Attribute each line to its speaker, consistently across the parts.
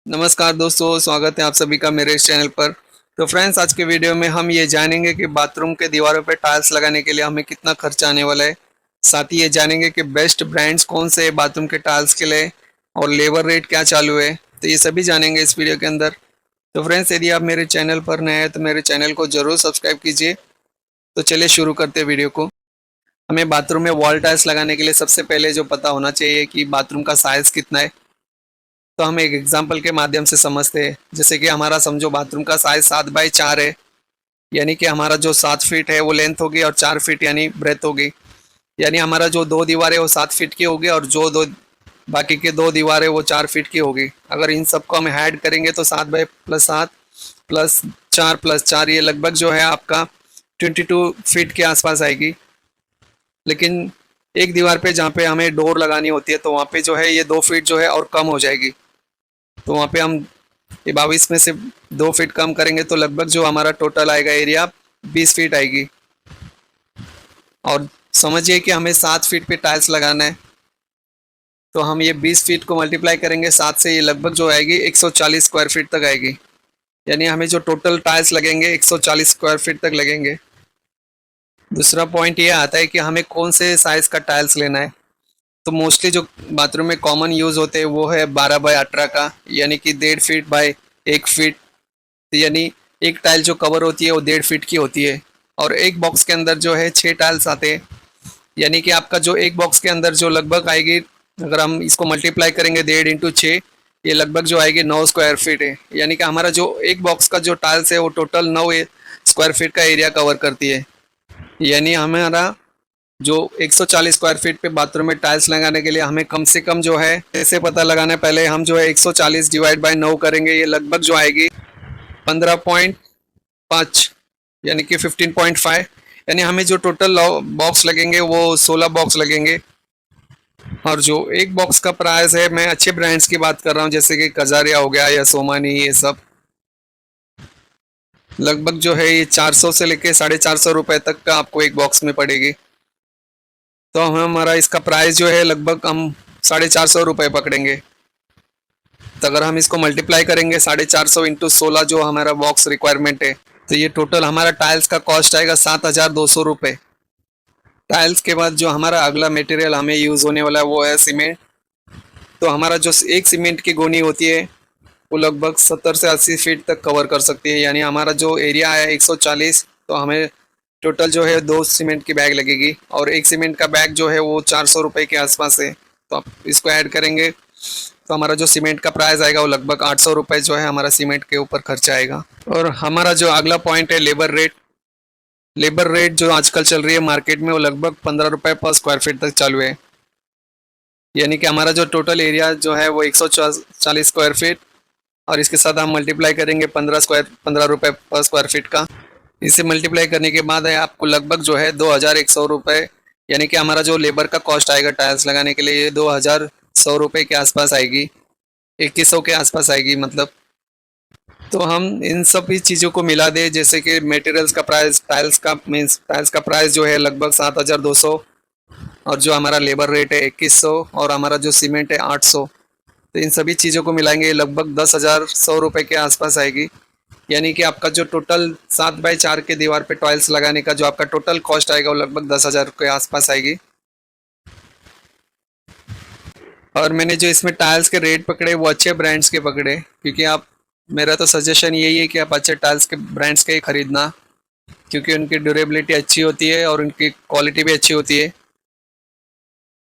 Speaker 1: नमस्कार दोस्तों, स्वागत है आप सभी का मेरे इस चैनल पर। तो फ्रेंड्स, आज के वीडियो में हम ये जानेंगे कि बाथरूम के दीवारों पे टाइल्स लगाने के लिए हमें कितना खर्चा आने वाला है। साथ ही ये जानेंगे कि बेस्ट ब्रांड्स कौन से हैं बाथरूम के टाइल्स के लिए और लेबर रेट क्या चालू है। तो ये सभी जानेंगे इस वीडियो के अंदर। तो फ्रेंड्स, यदि आप मेरे चैनल पर नए हैं तो मेरे चैनल को ज़रूर सब्सक्राइब कीजिए। तो चलिए शुरू करते हैं वीडियो को। हमें बाथरूम में वॉल टाइल्स लगाने के लिए सबसे पहले जो पता होना चाहिए कि बाथरूम का साइज़ कितना है। तो हम एक एग्जांपल के माध्यम से समझते हैं। जैसे कि हमारा समझो बाथरूम का साइज 7 बाई 4 है, यानी कि हमारा जो 7 फीट है वो लेंथ होगी और 4 फीट यानी ब्रेथ होगी। यानी हमारा जो दो दीवारें वो 7 फीट की होगी और जो दो बाकी के दो दीवारें वो 4 फीट की होगी। अगर इन सबको हम ऐड करेंगे तो 7 बाई +7 +4 +4 ये लगभग जो है आपका 22 फीट के आसपास आएगी। लेकिन एक दीवार पे जहाँ पे हमें डोर लगानी होती है तो वहाँ पे जो है ये 2 फीट जो है और कम हो जाएगी। तो वहाँ पे हम ये 22 में से 2 फीट कम करेंगे तो लगभग जो हमारा टोटल आएगा एरिया 20 फीट आएगी। और समझिए कि हमें 7 फीट पे टाइल्स लगाना है, तो हम ये 20 फीट को मल्टीप्लाई करेंगे 7 से, ये लगभग जो आएगी 140 स्क्वायर फीट तक आएगी। यानी हमें जो टोटल टाइल्स लगेंगे 140 स्क्वायर फीट तक लगेंगे। दूसरा पॉइंट ये आता है कि हमें कौन से साइज़ का टाइल्स लेना है। तो मोस्टली जो बाथरूम में कॉमन यूज़ होते हैं वो है 12 बाई 18 का, यानी कि 1.5 फीट बाय 1 फीट। यानी एक टाइल जो कवर होती है वो 1.5 फीट की होती है। और एक बॉक्स के अंदर जो है 6 टाइल्स आते हैं। यानी कि आपका जो एक बॉक्स के अंदर जो लगभग आएगी, अगर हम इसको मल्टीप्लाई करेंगे 1.5 × 6, ये लगभग जो आएगी 9 स्क्वायर फीट है। यानी कि हमारा जो एक बॉक्स का जो टाइल्स है वो टोटल 9 स्क्वायर फीट का एरिया कवर करती है। यानी हमारा जो 140 स्क्वायर फीट पे बाथरूम में टाइल्स लगाने के लिए हमें कम से कम जो है, कैसे पता लगाना है, पहले हम जो है 140 डिवाइड बाय 9 करेंगे, ये लगभग जो आएगी 15.5, यानी कि 15.5। यानी हमें जो टोटल बॉक्स लगेंगे वो 16 बॉक्स लगेंगे। और जो एक बॉक्स का प्राइस है, मैं अच्छे ब्रांड्स की बात कर रहा हूँ जैसे कि कजारिया हो गया या सोमानी, ये सब लगभग जो है ये 400 से लेके 450 रुपए तक का आपको एक बॉक्स में पड़ेगी। तो हमारा इसका प्राइस जो है लगभग हम 450 रुपये पकड़ेंगे। तो अगर हम इसको मल्टीप्लाई करेंगे 450 इंटू 16 जो हमारा बॉक्स रिक्वायरमेंट है, तो ये टोटल हमारा टाइल्स का कॉस्ट आएगा 7,200 रुपये। टाइल्स के बाद जो हमारा अगला मटेरियल हमें यूज़ होने वाला है वो है सीमेंट। तो हमारा जो एक सीमेंट की गोनी होती है वो लगभग 70 से 80 फीट तक कवर कर सकती है। यानी हमारा जो एरिया है 140, तो हमें टोटल जो है 2 सीमेंट की बैग लगेगी और एक सीमेंट का बैग जो है वो 400 रुपये के आसपास है। तो आप इसको ऐड करेंगे तो हमारा जो सीमेंट का प्राइस आएगा वो लगभग 800 रुपये जो है हमारा सीमेंट के ऊपर खर्चा आएगा। और हमारा जो अगला पॉइंट है लेबर रेट। लेबर रेट जो आजकल चल रही है मार्केट में वो लगभग 15 रुपये पर स्क्वायर फीट तक चालू है। यानी कि हमारा जो टोटल एरिया जो है वो 140 स्क्वायर फीट, और इसके साथ हम मल्टीप्लाई करेंगे 15 रुपये पर स्क्वायर फीट का। इसे मल्टीप्लाई करने के बाद है आपको लगभग जो है 2,100 रुपये, यानी कि हमारा जो लेबर का कॉस्ट आएगा टाइल्स लगाने के लिए ये 2,100 रुपये के आसपास आएगी, 2,100 के आसपास आएगी मतलब। तो हम इन सभी चीज़ों को मिला दें, जैसे कि मटेरियल्स का प्राइस, टाइल्स का प्राइस जो है लगभग 7,200, और जो हमारा लेबर रेट है 2,100, और हमारा जो सीमेंट है 800। तो इन सभी चीज़ों को मिलाएंगे लगभग 10,100 रुपये के आसपास आएगी। यानी कि आपका जो टोटल 7 बाई 4 के दीवार पे टाइल्स लगाने का जो आपका टोटल कॉस्ट आएगा वो लगभग 10,000 के आसपास आएगी। और मैंने जो इसमें टाइल्स के रेट पकड़े वो अच्छे ब्रांड्स के पकड़े, क्योंकि आप, मेरा तो सजेशन यही है कि आप अच्छे टाइल्स के ब्रांड्स के ही खरीदना, क्योंकि उनकी ड्यूरेबिलिटी अच्छी होती है और उनकी क्वालिटी भी अच्छी होती है।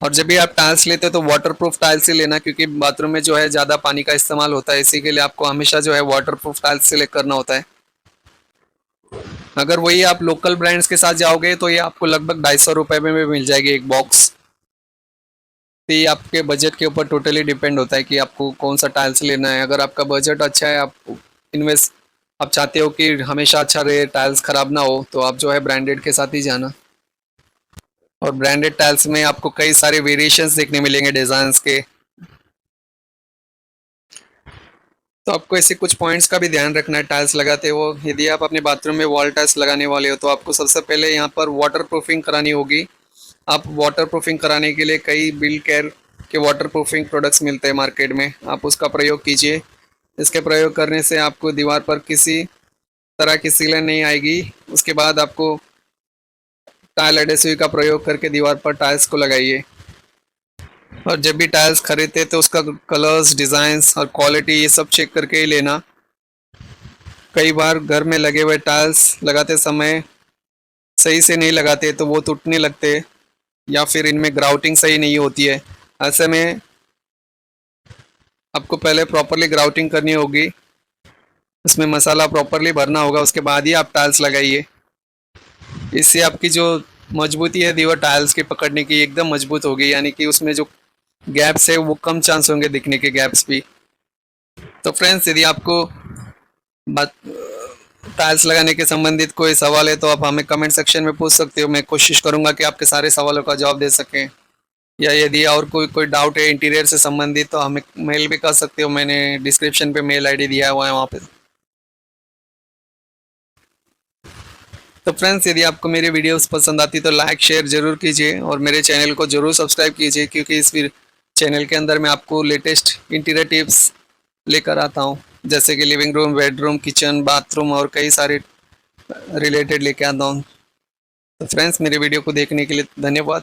Speaker 1: और जब भी आप टाइल्स लेते हो तो वाटरप्रूफ टाइल्स ही लेना, क्योंकि बाथरूम में जो है ज़्यादा पानी का इस्तेमाल होता है, इसी के लिए आपको हमेशा जो है वाटरप्रूफ टाइल्स सेलेक्ट करना होता है। अगर वही आप लोकल ब्रांड्स के साथ जाओगे तो ये आपको लगभग 250 रुपये में भी मिल जाएगी एक बॉक्स। तो ये आपके बजट के ऊपर टोटली डिपेंड होता है कि आपको कौन सा टाइल्स लेना है। अगर आपका बजट अच्छा है, इन्वेस्ट आप चाहते हो कि हमेशा अच्छा रहे, टाइल्स ख़राब ना हो, तो आप जो है ब्रांडेड के साथ ही जाना। और ब्रांडेड टाइल्स में आपको कई सारे वेरिएशंस देखने मिलेंगे डिज़ाइंस के। तो आपको ऐसे कुछ पॉइंट्स का भी ध्यान रखना है टाइल्स लगाते हो। यदि आप अपने बाथरूम में वॉल टाइल्स लगाने वाले हो तो आपको सबसे पहले यहाँ पर वाटर प्रूफिंग करानी होगी। आप वाटर प्रूफिंग कराने के लिए कई बिल केयर के वाटर प्रूफिंग प्रोडक्ट्स मिलते हैं मार्केट में, आप उसका प्रयोग कीजिए। इसके प्रयोग करने से आपको दीवार पर किसी तरह की सिलन नहीं आएगी। उसके बाद आपको टाइल एडेसिव का प्रयोग करके दीवार पर टाइल्स को लगाइए। और जब भी टाइल्स खरीदते तो उसका कलर्स, डिज़ाइंस और क्वालिटी ये सब चेक करके ही लेना। कई बार घर में लगे हुए टाइल्स लगाते समय सही से नहीं लगाते तो वो टूटने लगते, या फिर इनमें ग्राउटिंग सही नहीं होती है। ऐसे में आपको पहले प्रॉपरली ग्राउटिंग करनी होगी, उसमें मसाला प्रॉपरली भरना होगा, उसके बाद ही आप टाइल्स लगाइए। इससे आपकी जो मजबूती है दीवार टाइल्स के पकड़ने की एकदम मजबूत होगी, यानी कि उसमें जो गैप्स है वो कम चांस होंगे दिखने के गैप्स भी। तो फ्रेंड्स, यदि आपको बात टाइल्स लगाने के संबंधित कोई सवाल है तो आप हमें कमेंट सेक्शन में पूछ सकते हो। मैं कोशिश करूंगा कि आपके सारे सवालों का जवाब दे सकें। या यदि और कोई डाउट है इंटीरियर से संबंधित तो हमें मेल भी कर सकते हो। मैंने डिस्क्रिप्शन पे मेल आईडी दिया हुआ है वहाँ पे। तो फ्रेंड्स, यदि आपको मेरी वीडियोस पसंद आती तो लाइक शेयर ज़रूर कीजिए और मेरे चैनल को ज़रूर सब्सक्राइब कीजिए, क्योंकि इस चैनल के अंदर मैं आपको लेटेस्ट इंटीरियर टिप्स लेकर आता हूँ, जैसे कि living room, bedroom, kitchen, bathroom और कई सारे रिलेटेड लेके आता हूँ। तो फ्रेंड्स, मेरे वीडियो को देखने के लिए धन्यवाद।